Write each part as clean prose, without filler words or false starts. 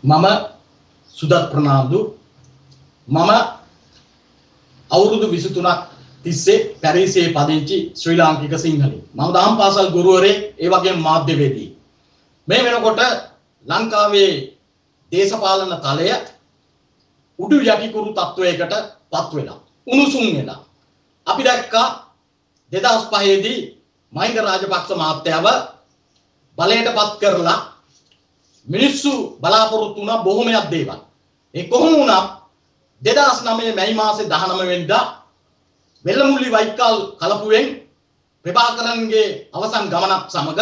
මම සුදත් ප්‍රනාන්දු මම අවුරුදු 23ක් තිස්සේ පැරිසියේ පදිංචි ශ්‍රී ලාංකික සිංහලෙක්. මම දහම් පාසල් ගුරුවරයෙක් ඒ වගේම මාධ්‍යවේදී. මේ වෙනකොට ලංකාවේ දේශපාලන තලය උඩු යටිකුරු තත්වයකට පත් වෙලා උණුසුම් වෙලා. අපි දැක්කා 2005 දී මහින්ද රාජපක්ෂ මහත්තයව බලයට පත් කරලා මිනිස්සු බලාපොරොත්තු වුණා බොහොමයක් දේවල්. ඒ කොහොම වුණත් 2009 මැයි මාසේ 19 වෙනිදා වෙල්ලමුල්ලි වයිකල් කලපුවෙන් ප්‍රභාකරන්ගේ අවසන් ගමනක් සමග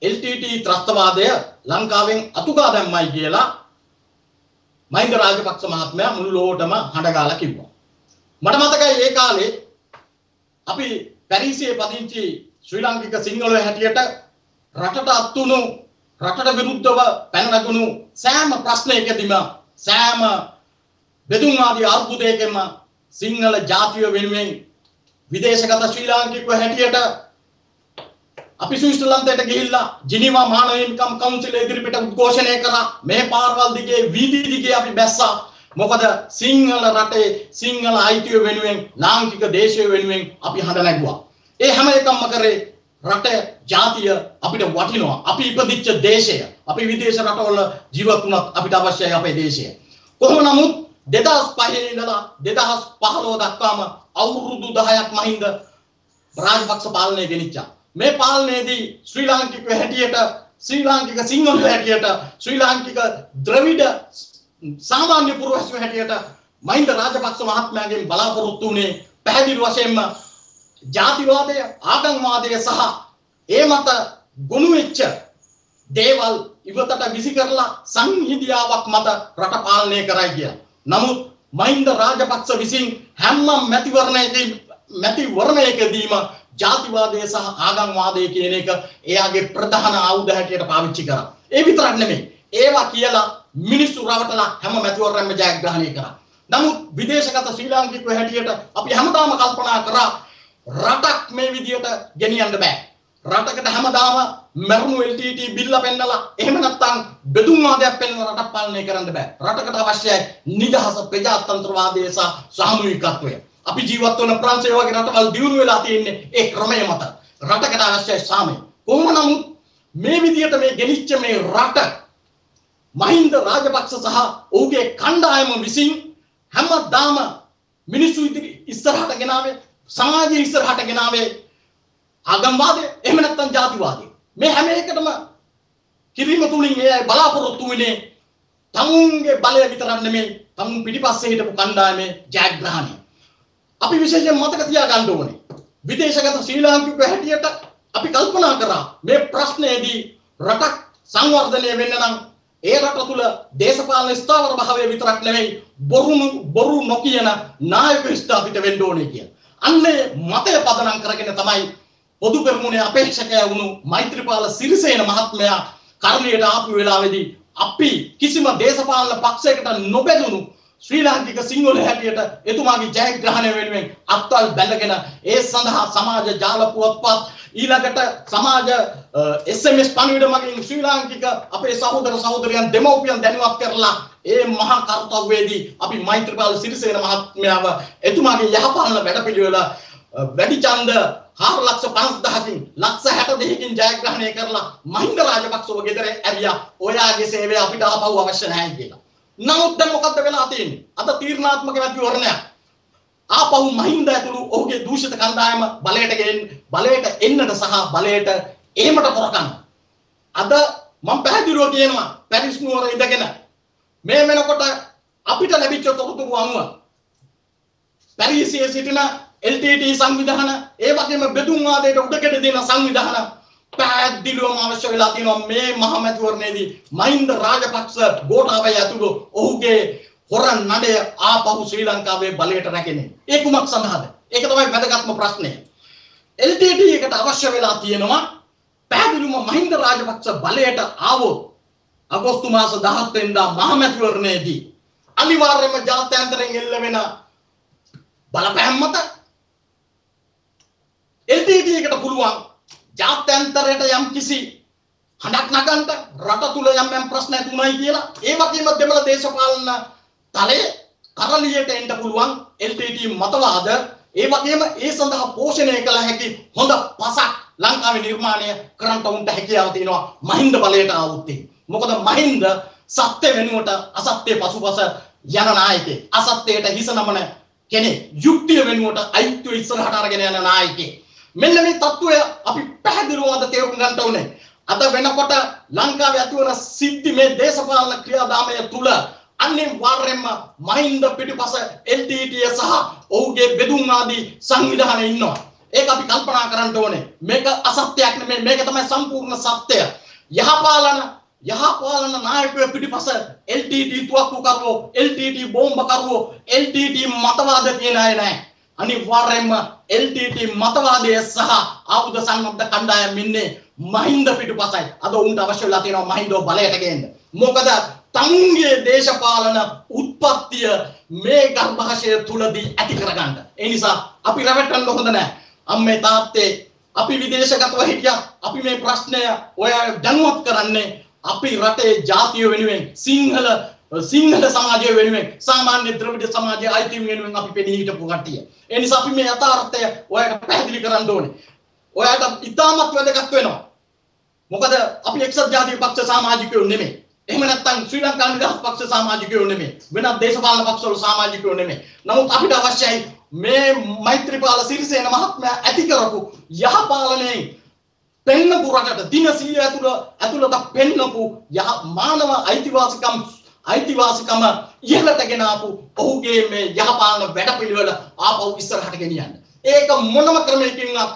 LTT ත්‍රස්තවාදය ලංකාවෙන් අතුගා දැම්මයි කියලා මහින්ද රාජපක්ෂ මහත්මයා මුළු ලෝකෙටම හඬගාලා කිව්වා. මට මතකයි ඒ කාලේ අපි පැරිසියේ පදිංචි ශ්‍රී ලාංකික සිංහලයෝ හැටියට රටට අත්තුණු රටට විරුද්ධව පැන නගුණු සෑම ප්‍රශ්නයකදීම සෑම බෙදුම්වාදී අර්බුදයකම සිංහල ජාතිය වෙනුවෙන් විදේශගත ශ්‍රී ලාංකිකයෝ හැටියට අපි ස්විට්සර්ලන්තයට ගිහිල්ලා ජිනීවා මානව හිමිකම් කවුන්සිල් ඉදිරිපිට උද්ඝෝෂණය කරා. මේ පාරවල් දිගේ වීදි දිගේ අපි බැස්සා. මොකද සිංහල රටේ සිංහල අයිතිය වෙනුවෙන් ලාංකික දේශය වෙනුවෙන් අපි හඬ නැගුවා. ඒ හැම එකක්ම කරේ රට ජාතිය අපිට වටිනවා. අපි ඉපදිච්ච දේශය. අපි විදේශ රටවල ජීවත් වුණත් අපිට අවශ්‍යයි අපේ දේශය. කොහොම නමුත් 2005 ඉඳලා 2015 දක්වාම අවුරුදු 10ක් මහින්ද රාජපක්ෂ පාලනය ගෙනිච්චා. මේ පාලනයේදී ශ්‍රී ලාංකික හැටියට ශ්‍රී ලාංකික සිංහල හැටියට ශ්‍රී ලාංකික ද්‍රවිඩ සාමාන්‍ය පුරවැසියෝ හැටියට මහින්ද රාජපක්ෂ මහත්මයාගෙන් බලාපොරොත්තු වුණේ පැහැදිලි වශයෙන්ම ජාතිවාදය ආගම්වාදය සහ ඒ මත ගොනු වෙච්ච දේවල් ඉවතට විසි කරලා සංහිඳියාවක් මත රට පාලනය කරයි කියලා. නමුත් මහින්ද රාජපක්ෂ විසින් හැම මැතිවරණයකදීම ජාතිවාදය සහ ආගම්වාදය කියන එක එයාගේ ප්‍රධාන ආයුධ හැටියට පාවිච්චි කරා. ඒ විතරක් නෙමෙයි. ඒවා කියලා මිනිස්සු රවටලා හැම මැතිවරණයක්ම ජයග්‍රහණය කරා. නමුත් විදේශගත ශ්‍රී ලාංකිකයෝ හැටියට අපි හැමදාම කල්පනා කරා රටක් මේ විදියට ගෙනියන්න බෑ. රටකට හැමදාම මරුණු LTT බිල්ල පෙන්නලා එහෙම නැත්නම් බෙදුම්වාදයක් පෙන්නලා රටක් පාලනය කරන්න බෑ. රටකට අවශ්‍යයි නිදහස, ප්‍රජාතන්ත්‍රවාදය සහ සාමූහිකත්වය. අපි ජීවත් වන ප්‍රංශය වගේ රටවල් දියුණු වෙලා තියෙන්නේ ඒ ක්‍රමය මත. රටකට අවශ්‍යයි සාමය. කොහොම නමුත් මේ විදියට මේ ගෙනිච්ච මේ රට මහින්ද රාජපක්ෂ සහ ඔහුගේ කණ්ඩායම විසින් හැමදාම මිනිස්සු ඉස්සරහට ගෙනාවේ සමාජය ඉස්සරහට ගෙනාවේ ආගම්වාදය එහෙම නැත්නම් ජාතිවාදය. මේ හැම එකටම කිරීම තුලින් ඒ අය බලාපොරොත්තු වෙන්නේ තමුන්ගේ බලය විතරක් නෙමෙයි තමුන් පිටිපස්සේ හිටපු කණ්ඩායමේ ජයග්‍රහණය. අපි විශේෂයෙන් මතක තියාගන්න ඕනේ. විදේශගත ශ්‍රී ලාංකිකයෝ හැටියට අපි කල්පනා කරා මේ ප්‍රශ්නයේදී රටක් සංවර්ධනය වෙන්න නම් ඒ රට තුල දේශපාලන ස්ථාවර භාවය විතරක් නෙමෙයි බොරු නොකියන නායකයෝ ස්ථාපිත වෙන්න ඕනේ කියලා. අන්නේ මතය පදනම් කරගෙන තමයි පොදු පෙරමුණේ අපේක්ෂකයා වුණු මෛත්‍රීපාල සිරිසේන මහත්මයා කර්ණයට ආපු වෙලාවේදී අපි කිසිම දේශපාලන පක්ෂයකට නොබැඳුණු ශ්‍රී ලාංකික සිංහල හැටියට එතුමාගේ ජයග්‍රහණය වෙනුවෙන් අත්වල් බැඳගෙන ඒ සඳහා සමාජ ජාල පුවත්පත් ඊළඟට සමාජ SMS පණිවිඩ මගින් ශ්‍රී ලාංකික අපේ සහෝදර සහෝදරියන් දෙමව්පියන් දැනුවත් කරලා ඒ මහා කර්තව්‍යයේදී අපි මෛත්‍රීපාල සිරිසේන මහත්මයාව එතුමාගේ යහපාලන වැඩපිළිවෙල වැඩි ඡන්ද 4,50,000කින් 1,62,කින් ජයග්‍රහණය කරලා මහින්ද රාජපක්ෂව ගෙදර ඇරියා. ඔයාගේ සේවය අපිට ආපහු අවශ්‍ය නැහැ කියලා. නමුත් දැන් මොකද්ද වෙලා තියෙන්නේ? අද තීරණාත්මක මැතිවරණයක්. ආපහු මහින්ද ඇතුළු ඔහුගේ දූෂිත කණ්ඩායම බලයට එන්නට සහ බලයට එහෙමට කරකන්න. අද මම පැහැදිලිව කියනවා පැරිස් නුවර ඉඳගෙන මේ වෙනකොට අපිට ලැබිච්ච තොරතුරු අනුව පැරිසියේ සිටින LTT සංවිධාන ඒ වගේම බෙදුම්වාදයට උඩකඩ දෙන සංවිධාන පැහැදිලිවම අවශ්‍ය වෙලා තියෙනවා මේ මහ මැතිවරණයේදී මහින්ද රාජපක්ෂ ගෝඨාභය ඇතුළු ඔහුගේ හොර නඩය ආපහු ශ්‍රී ලංකාවේ බලයට රැකෙන්නේ. ඒ කුමක් සඳහාද? ඒක තමයි වැදගත්ම ප්‍රශ්නය. LTT එකට අවශ්‍ය වෙලා තියෙනවා පැහැදිලිවම මහින්ද රාජපක්ෂ බලයට ආවොත් අගෝස්තු මාස 17 වෙනිදා මහ මැතිවරණයේදී අනිවාර්යයෙන්ම ජාත්‍යන්තරයෙන් එල්ල වෙන බලපෑම් මත LTT එකට පුළුවන් ජාත්‍යන්තරයට යම් කිසි හඬක් නගන්න රට තුල යම් ප්‍රශ්න ඇති උනායි කියලා ඒ වගේම දෙමළ දේශපාලන තලයේ කරලියට එන්න පුළුවන් LTT මතවාද ඒ වගේම ඒ සඳහා පෝෂණය කළ හැකි හොඳ පසක් ලංකාවේ නිර්මාණය කරන්න උන්ට හැකියාව තියෙනවා මහින්ද බලයට ආවොත්. මොකද මහින්ද සත්‍ය වෙනුවට අසත්‍ය පසුපස යන නායකයෙක්. අසත්‍යයට හිස නමන කෙනෙක්. යුක්තිය වෙනුවට අයිතිය ඉස්සරහට අරගෙන යන නායකයෙක්. මෙන්න මේ තත්ත්වය අපි පැහැදිලිවම අද තේරුම් ගන්න ඕනේ. අද වෙනකොට ලංකාවේ ඇතිවන සිද්ධි මේ දේශපාලන ක්‍රියාදාමය තුල අනිවාර්යයෙන්ම මහින්ද පිටිපස LTT සහ ඔහුගේ බෙදුම් ආදී සංවිධානය ඉන්නවා. ඒක අපි කල්පනා කරන්න ඕනේ. මේක අසත්‍යයක් නෙමෙයි. මේක තමයි සම්පූර්ණ සත්‍යය. යහපාලන නායකයෝ පිටිපස LTT තුවක්කු කරවෝ, LTT බෝම්බ කරවෝ, LTT මතවාද කියන අය නැහැ. අනිවාර්යයෙන්ම LTT මතවාදය සහ ආයුධ සන්නද්ධ කණ්ඩායම් ඉන්නේ මහින්ද පිටුපසයි. අද උන්ට අවශ්‍ය වෙලා තියෙනවා මහින්දව බලයට ගේන්න. මොකද තමුන්ගේ දේශපාලන උත්පත්තිය මේ ගර්භාෂය තුලදී ඇති කරගන්න. ඒ නිසා අපි රැවටෙන්න හොඳ නැහැ. අම්මේ තාත්තේ අපි විදේශගතව හිටියා. අපි මේ ප්‍රශ්නය ඔය දැනුවත් කරන්නේ අපි රටේ ජාතිය වෙනුවෙන් සිංහල සමාජය වෙනුවෙන් සාමාන්‍ය ද්‍රවිඩ සමාජයේ අයිතිය වෙනුවෙන් අපි පෙනී හිටපු කට්ටිය. ඒ නිසා අපි මේ යථාර්ථය ඔයාලට පැහැදිලි කරන්න ඕනේ. ඔයාලට ඉතාමත් වැදගත් වෙනවා. මොකද අපි එක්සත් ජාතික පක්ෂ සමාජිකයෝ නෙමෙයි. එහෙම නැත්නම් ශ්‍රී ලංකා නිදහස් පක්ෂ සමාජිකයෝ නෙමෙයි. වෙනත් දේශපාලන පක්ෂවල සමාජිකයෝ නෙමෙයි. නමුත් අපිට අවශ්‍යයි මේ මෛත්‍රීපාල සිරිසේන මහත්මයා ඇති කරපු යහපාලනයේ පෙන්නපු රටට දින 100 ඇතුළත පෙන්නපු මානව අයිතිවාසිකම ඉහළට ගෙන ආපු ඔහුගේ මේ යහපාලන වැඩපිළිවෙල ආපහු ඉස්සරහට ගෙනියන්න. ඒක මොනම ක්‍රමයකින්වත්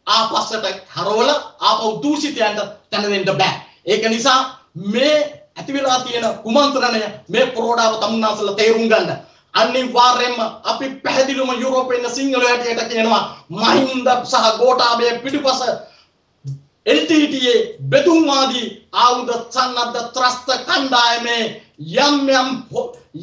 ආපස්සට හරවල ආපහු දූෂිතයන්ට තැන දෙන්න බෑ. ඒක නිසා මේ ඇති වෙලා තියෙන කුමන්ත්‍රණය මේ ප්‍රෝඩාව තමුන්නාසල තේරුම් ගන්න. අනිවාර්යයෙන්ම අපි පැහැදිලිවම යුරෝපයේ සිංහල හැටියට කියනවා මහින්ද සහ ගෝඨාභය පිටුපස LTT බෙදුම්වාදී ආයුධ සන්නද්ධ ත්‍රස්ත කණ්ඩායමේ යම්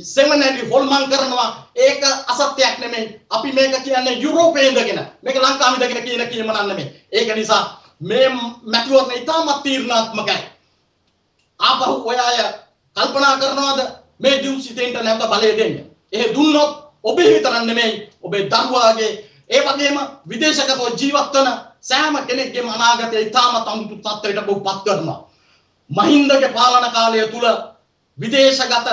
සෙමනලි හොල්මන් කරනවා. ඒක අසත්‍යයක් නෙමෙයි. අපි මේක කියන්නේ යුරෝපයේ ඉඳගෙන මේක ලංකාවේ ඉඳගෙන කියන කීමක් නෙමෙයි. ඒක නිසා මේ මැතිවරණ ඉතාමත් තීරණාත්මකයි. ආපහු ඔය අය කල්පනා කරනවාද මේ දූෂිතයින්ට නැවත බලය දෙන්න? ඒ දුන්නොත් ඔබේ විතරක් නෙමෙයි ඔබේ දරුවාගේ ඒ වගේම විදේශගතව ජීවත් වන සෑම කෙනෙක්ගේම අනාගතය ඉතාමත් අමුතු තත්ත්වයකට බොප්පත් කරනවා. මහින්දගේ පාලන කාලය තුල විදේශගත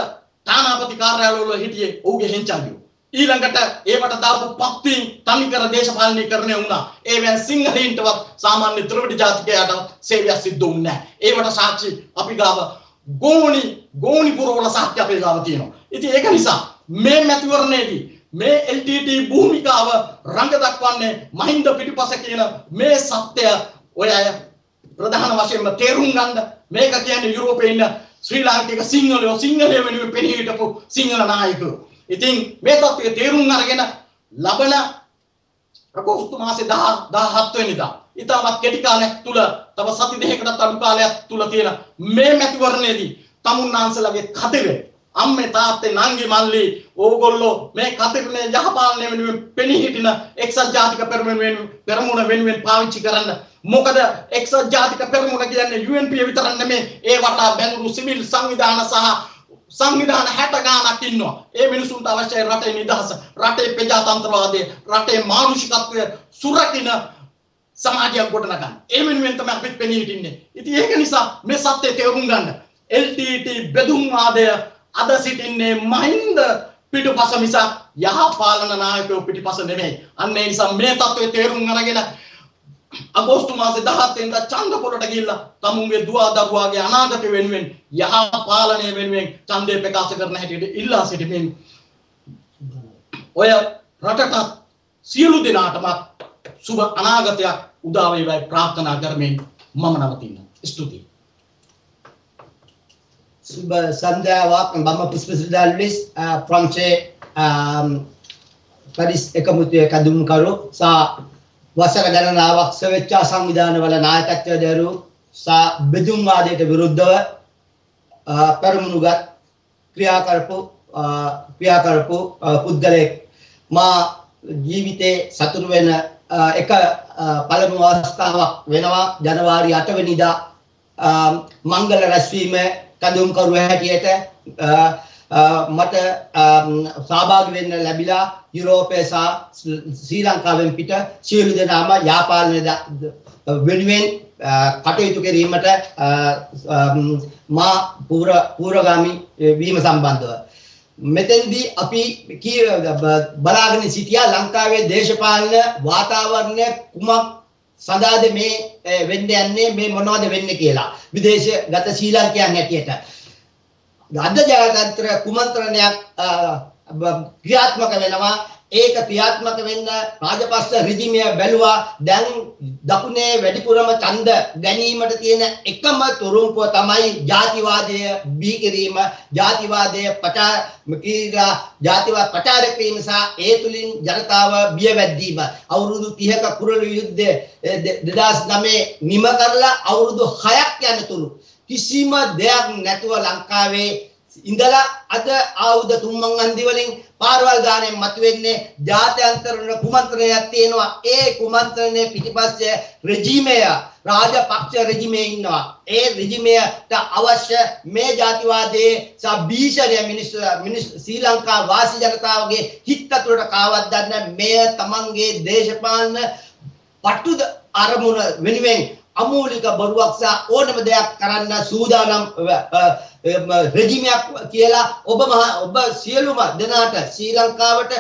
තානාපති කාර්යාලවල හිටියේ ඔහුගේ හෙන්චාලියෝ. ඊළඟට ඒවට දාපු පත්වීම් තනිකර දේශපාලනීකරණය වුණා. ඒවෙන් සිංහලීන්ටවත් සාමාන්‍ය ද්‍රවිඩ ජාතිකයාටවත් සේවයක් සිද්ධ වුණේ නැහැ. ඒවට සාක්ෂි අපි ගාව ගෝණි පුරවල සාක්ෂි අපේ ගාව තියෙනවා. ඉතින් ඒක නිසා මේ මැතිවරණයේදී මේ LTT භූමිකාව රංග දක්වන්නේ මහින්ද පිටිපස කියන මේ සත්‍යය ඔය අය ප්‍රධාන වශයෙන්ම තේරුම් ගන්න. මේක කියන්නේ යුරෝපයේ ඉන්න ශ්‍රී ලාංකික සිංහලයෝ සිංහලයේ වෙනුවෙන් පෙනී හිටපු සිංහල නායකයෝ. ඉතින් මේ තත්ත්වය තේරුම් අරගෙන ලබන අගෝස්තු මාසේ 17 වෙනිදා ඉතාමත් කෙටි කාලයක් තුල තව සති දෙකකටත් අඩු කාලයක් තුල තියෙන මේ මැතිවරණයේදී තමුන්නාන්සලගේ කතරේ අම්මේ තාත්තේ නංගි මල්ලි ඕගොල්ලෝ මේ කතරේ යහපාලනය වෙනුවෙන් පෙනී හිටින එක්සත් ජාතික පෙරමුණ වෙනුවෙන් පාවිච්චි කරන්න. මොකද එක්සත් ජාතික පෙරමුණ කියන්නේ UNP විතරක් නෙමෙයි. ඒ වටා බැඳුණු සිවිල් සංවිධාන සහ සංවිධාන 60 ගාණක් ඉන්නවා. ඒ මිනිසුන්ට අවශ්‍යයි රටේ නිදහස, රටේ ප්‍රජාතන්ත්‍රවාදය, රටේ මානුෂිකත්වය සුරකින්න සමාජයක් ගොඩනගන්න. ඒ වෙනුවෙන් තමයි අපි පෙනී හිටින්නේ. ඉතින් ඒක නිසා මේ සත්‍යය තේරුම් ගන්න. LTT බෙදුම්වාදය අද සිටින්නේ මහින්ද පිටුපස මිසක් යහපාලන නායකයෝ පිටුපස නෙමෙයි. අන්න ඒ නිසා මේ තත්ත්වය තේරුම් අරගෙන අගෝස්තු මාසේ 17 වෙනිදා ඡන්දපොළට ගිහිල්ලා තමුන්ගේ දුවා දරුවාගේ අනාගතය වෙනුවෙන් යහපාලනය වෙනුවෙන් ඡන්දය ප්‍රකාශ කරන හැටියට ඉල්ලා සිටිමින් ඔය රටට සියලු දෙනාටම සුබ අනාගතයක් උදා වේවායි ප්‍රාර්ථනා කරමින් මම නවතිනවා. ස්තුතියි. Suba Sandawa Bama Puspesida Luis Pranche Paris Ekamutu Kadum Karo sa වසර ගණනාවක් ස්වේච්ඡා සංවිධාන වල නායකත්වය දරු සා බෙදුම්වාදයට විරුද්ධව පෙරමුණුගත් ක්‍රියා කරපු පුද්ගලයෙක් මා ජීවිතේ සතුටු වෙන එක පළමු අවස්ථාවක් වෙනවා ජනවාරි 8 වෙනිදා මංගල රැස්වීම කඳුම් කරුව හැටියට මට සහභාගී වෙන්න ලැබිලා යුරෝපයේ සහ ශ්‍රී ලංකාවෙන් පිට සියලු දෙනාම යාපාලන වෙනුවෙන් කටයුතු කිරීමට මා පූර්වගාමී වීම සම්බන්ධව මෙතෙන්දී අපි බලාගෙන සිටියා ලංකාවේ දේශපාලන වාතාවරණය කුමක් සදාද මේ වෙන්න යන්නේ මේ මොනවද වෙන්නේ කියලා විදේශගත ශ්‍රී ලංකයන් හැටියට අද ජාත්‍යන්තර කුමන්ත්‍රණයක් ක්‍රියාත්මක වෙනවා ඒක ක්‍රියාත්මක වෙන්න රාජපක්ෂ රෙජිමය බැලුවා දැන් දකුණේ වැඩිපුරම ඡන්ද ගැනීමට තියෙන එකම තුරුම්පුව තමයි ජාතිවාදය බිහි කිරීම ජාතිවාදය ජාතිවාද ප්‍රචාර කිරීම සහ ඒ තුලින් ජනතාව බියවැද්දීම අවුරුදු 30ක කුරළු යුද්ධය 2009 නිම කරලා අවුරුදු 6ක් යනතුරු කිසිම දෙයක් නැතුව ලංකාවේ ඉඳලා අද ආයුධ තුම්මංගන්දි වලින් පාරවල් ගානේ මතුවෙන්නේ ජාත්‍යන්තර කුමන්ත්‍රණයක් තියෙනවා ඒ කුමන්ත්‍රණය පිටිපස්සේ රෙජිමය රාජපක්ෂ රෙජිමේ ඉන්නවා ඒ රෙජිමයට අවශ්‍ය මේ ජාතිවාදයේ සහ භීෂණය මිනිස් ශ්‍රී ලංකා වාසී ජනතාවගේ හිත් අතුරට කාවත් ගන්න මේ තමන්ගේ දේශපාලන පටු අරමුණ වෙනුවෙන් අමූලික බොරුවක් සහ ඕනම දෙයක් කරන්න සූදානම් රෙජිමයක් කියලා ඔබ සියලුම දෙනාට ශ්‍රී ලංකාවට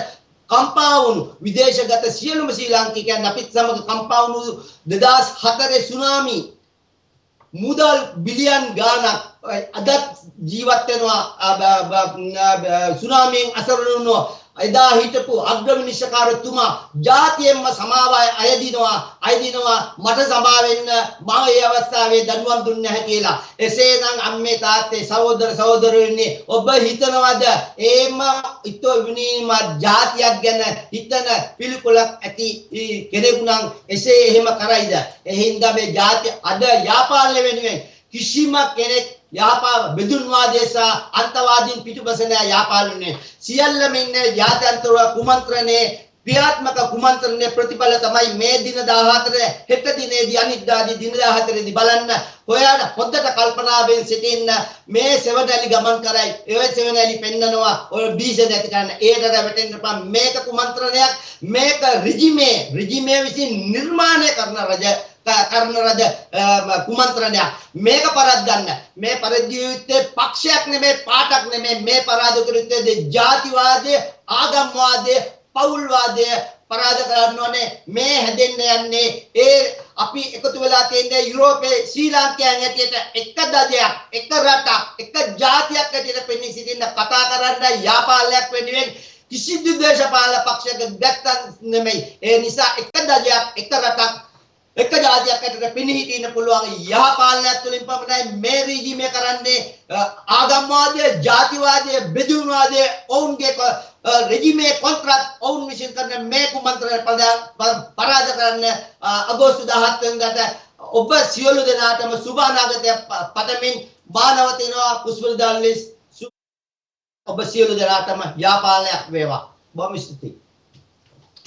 කම්පා වුණු විදේශගත සියලුම ශ්‍රී ලාංකිකයන් අපිත් සමග කම්පා වුණු 2004 සුනාමි මුදල් බිලියන් ගාණක් අද ජීවත් වෙනවා සුනාමියෙන් අසරණ වුණා එදා හිටපු අග්‍රමිනිස්ත්‍රකාරතුමා ජාතියෙන්ම සමාව අයදිනවා මට සමා වෙන්න මම ඒ අවස්ථාවේ දඬුවම් දුන්නේ නැහැ කියලා. එසේනම් අම්මේ තාත්තේ සහෝදර සහෝදරයනි ඔබ හිතනවද ඒම ඉතෝ විනීම ජාතියක් ගැන හිතන පිළිකුලක් ඇති කෙනෙකු නම් එසේ එහෙම කරයිද? එහින්දා මේ ජාතිය අද යාපාලනය වෙනුවෙන් කිසිම කෙනෙක් බෙදුන්වාදය සහ අන්තවාදීන් පිටුපස නෑ යාපාලනයේ සියල්ලම ඉන්නේ ජාත්‍යන්තර කුමන්ත්‍රණයේ ක්‍රියාත්මක කුමන්ත්‍රණයේ ප්‍රතිඵල තමයි මේ දින 14 හෙට දිනේදී අනිද්දාදී දින 14 දී බලන්න හොයන පොද්දට කල්පනාවෙන් සිටින්න මේ සෙවණැලි ගමන් කරයි ඒ සෙවණැලි පෙන්නනවා ඔය බීජ නැති කරන්න ඒකට වැටෙන්න බෑ මේක කුමන්ත්‍රණයක් මේක රිජිමේ විසින් නිර්මාණය කරන රජ කුමන්ත්‍රණයක් මේක පරද්දන්න මේ පරිද්දියුත්තේ පක්ෂයක් නෙමේ පාටක් නෙමේ මේ පරාද කරුත්තේ ජාතිවාදය ආගම්වාදය පෞල්වාදය පරාද කරන්න ඕනේ මේ හැදෙන්න යන්නේ ඒ අපි එකතු වෙලා තියෙන්නේ යුරෝපයේ ශ්‍රී ලාංකයන් ඇටියට එක දජයක් එක රටක් එක ජාතියක් ඇටියට පෙනී සිටින්න කතා කරන්න යාපාලනයක් වෙනුවෙන් කිසිදු දේශපාලන පක්ෂයක දැක්කන් නෙමෙයි ඒ නිසා එක දජයක් එක රටක් එක ජාතියක් ඇතුළත පිණිහි තියෙන්න පුළුවන් යහපාලනයක් තුළින් පමණයි මේ රීජිමේ කරන්නේ ආගම්වාදය ජාතිවාදය බෙදුම්වාදය ඔවුන්ගේ රෙජිමේ කොන්ත්‍රාත් ඔවුන් විසින් කරන මේ කුමන්ත්‍රණ පරාද කරන්න අගෝස්තු 17 වෙනිදාට ඔබ සියලු දෙනාටම සුබ අනාගතය පතමින් මානවතිනවා කුස්වල්දාලිස් ඔබ සියලු දෙනාටම යාපාලනයක් වේවා බොහොම ස්තුතියි.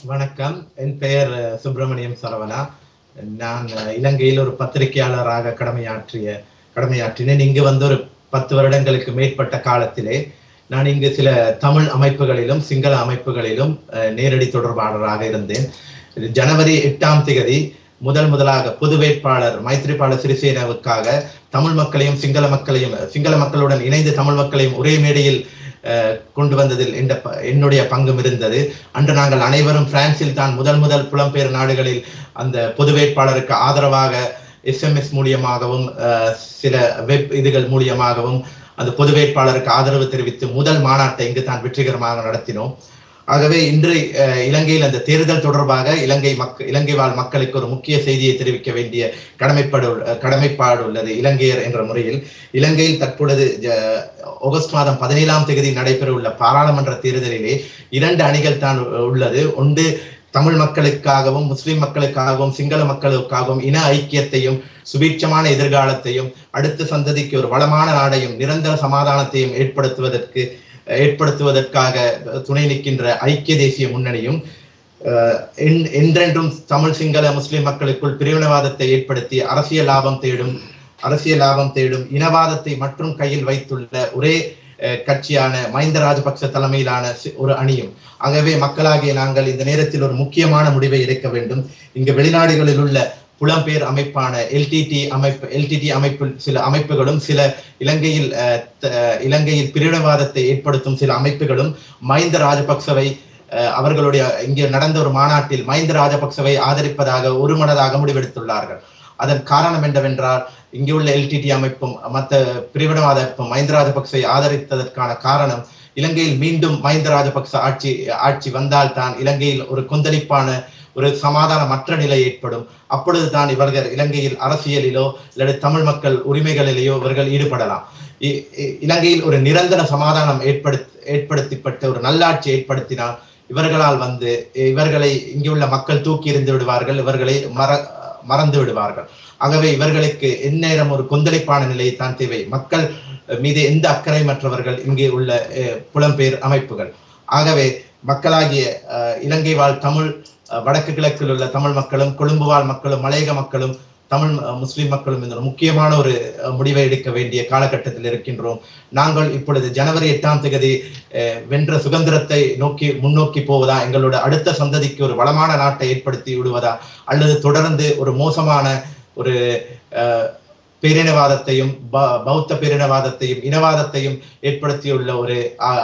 வணக்கம், என் பெயர் சுப்பிரமணியம் சரவணா. நான் இலங்கையில் ஒரு பத்திரிகையாளராக கடமையாற்றினேன். இங்கு வந்து ஒரு 10 வருடங்களுக்கு மேற்பட்ட காலத்திலே நான் இங்கு சில தமிழ் அமைப்புகளிலும் சிங்கள அமைப்புகளிலும் நேரடி தொடர்பாளராக இருந்தேன். ஜனவரி 8ஆம் தேதி முதலாக பொது வேட்பாளர் மைத்ரிபால சிறிசேனவுக்காக தமிழ் மக்களையும் சிங்கள மக்களுடன் இணைந்து தமிழ் மக்களையும் ஒரே மேடையில் கொண்டு வந்ததில் என்னுடைய பங்கும் இருந்தது. அன்று நாங்கள் அனைவரும் பிரான்சில் தான் முதல் புலம்பெயர் நாடுகளில் அந்த பொது வேட்பாளருக்கு ஆதரவாக SMS மூலியமாகவும் சில வெப் இதுகள் மூலியமாகவும் அந்த பொது வேட்பாளருக்கு ஆதரவு தெரிவித்து முதல் மாநாட்டை இங்கு தான் வெற்றிகரமாக நடத்தினோம். ஆகவே இன்று இலங்கையில் அந்த தேர்தல் தொடர்பாக இலங்கை வாழ் மக்களுக்கு ஒரு முக்கிய செய்தியை தெரிவிக்க வேண்டிய கடமைப்பாடு உள்ளது. இலங்கையர் என்ற முறையில் இலங்கையில் தற்பொழுது ஆகஸ்ட் மாதம் 17ஆம் தேதி நடைபெறவுள்ள பாராளுமன்ற தேர்தலிலே 2 அணிகள் தான் உள்ளது. ஒன்று தமிழ் மக்களுக்காகவும் முஸ்லிம் மக்களுக்காகவும் சிங்கள மக்களுக்காகவும் இன ஐக்கியத்தையும் சுபீட்சமான எதிர்காலத்தையும் அடுத்த சந்ததிக்கு ஒரு வளமான நாடையும் நிரந்தர சமாதானத்தையும் ஏற்படுத்துவதற்காக துணை நிற்கின்ற ஐக்கிய தேசிய முன்னணியும் என்றென்றும் தமிழ் சிங்கள முஸ்லிம் மக்களுக்குள் பிரிவினவாதத்தை ஏற்படுத்தி அரசியல் லாபம் தேடும் அரசியல் லாபம் தேடும் இனவாதத்தை மற்றும் கையில் வைத்துள்ள ஒரே கட்சியான மஹிந்த ராஜபக்ச தலைமையிலான ஒரு அணியும். ஆகவே மக்களாகிய நாங்கள் இந்த நேரத்தில் ஒரு முக்கியமான முடிவை எடுக்க வேண்டும். இங்கு வெளிநாடுகளில் உள்ள புலம்பெயர் அமைப்பான எல்டிடி அமைப்பில் சில அமைப்புகளும் சில இலங்கையில் பிரிவினைவாதத்தை ஏற்படுத்தும் சில அமைப்புகளும் மஹிந்த ராஜபக்சவை அவர்களுடைய இங்கே நடந்த ஒரு மாநாட்டில் மஹிந்த ராஜபக்சவை ஆதரிப்பதாக ஒருமனதாக முடிவெடுத்துள்ளார்கள். அதன் காரணம் என்னவென்றால் இங்கே உள்ள எல்டிடி அமைப்பும் மற்ற பிரிவினைவாத அமைப்பும் மஹிந்த ராஜபக்சவை ஆதரித்ததற்கான காரணம் இலங்கையில் மீண்டும் மஹிந்த ராஜபக்ச ஆட்சி வந்தால்தான் இலங்கையில் ஒரு கொந்தளிப்பான ஒரு சமாதானமற்ற நிலை ஏற்படும். அப்பொழுதுதான் இவர்கள் இலங்கையில் அரசியலிலோ அல்லது தமிழ் மக்கள் உரிமைகளிலேயோ இவர்கள் ஈடுபடலாம். இலங்கையில் ஒரு நிரந்தர சமாதானம் ஏற்படுத்தப்பட்ட ஒரு நல்லாட்சி ஏற்படுத்தினால் இவர்களை இங்குள்ள மக்கள் தூக்கி எறிந்து விடுவார்கள், இவர்களை மறந்து விடுவார்கள். ஆகவே இவர்களுக்கு எந்நேரம் ஒரு கொந்தளிப்பான நிலையை தான் தேவை. மக்கள் மீது எந்த அக்கறை மற்றவர்கள் இங்கே உள்ள புலம்பெயர் அமைப்புகள். ஆகவே மக்களாகிய இலங்கை வாழ் தமிழ் வடக்கு கிழக்கில் உள்ள தமிழ் மக்களும் கொழும்பு வாழ் மக்களும் மலையக மக்களும் தமிழ் முஸ்லிம் மக்களும் இந்த முக்கியமான ஒரு முடிவை எடுக்க வேண்டிய காலகட்டத்தில் இருக்கின்றோம். நாங்கள் இப்பொழுது ஜனவரி 8ஆம் தேதி வென்ற சுதந்திரத்தை முன்னோக்கி போவதா, எங்களோட அடுத்த சந்ததிக்கு ஒரு வளமான நாட்டை ஏற்படுத்தி விடுவதா, அல்லது தொடர்ந்து ஒரு மோசமான ஒரு பேரினவாதத்தையும் பௌத்த பேரினவாதத்தையும் இனவாதத்தையும் ஏற்படுத்தியுள்ள ஒரு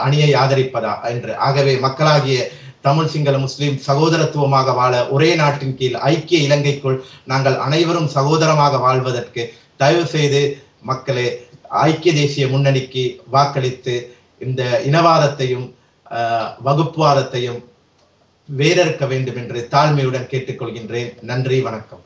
அணியை ஆதரிப்பதா என்று. ஆகவே மக்களாகிய தமிழ் சிங்கள முஸ்லிம் சகோதரத்துவமாக வாழ ஒரே நாட்டின் கீழ் ஐக்கிய இலங்கைக்குள் நாங்கள் அனைவரும் சகோதரமாக வாழ்வதற்கு தயவு செய்து மக்களே ஐக்கிய தேசிய முன்னணிக்கு வாக்களித்து இந்த இனவாதத்தையும் வகுப்புவாதத்தையும் வேறறுக்க வேண்டும் என்று தாழ்மையுடன் கேட்டுக்கொள்கின்றேன். நன்றி, வணக்கம்.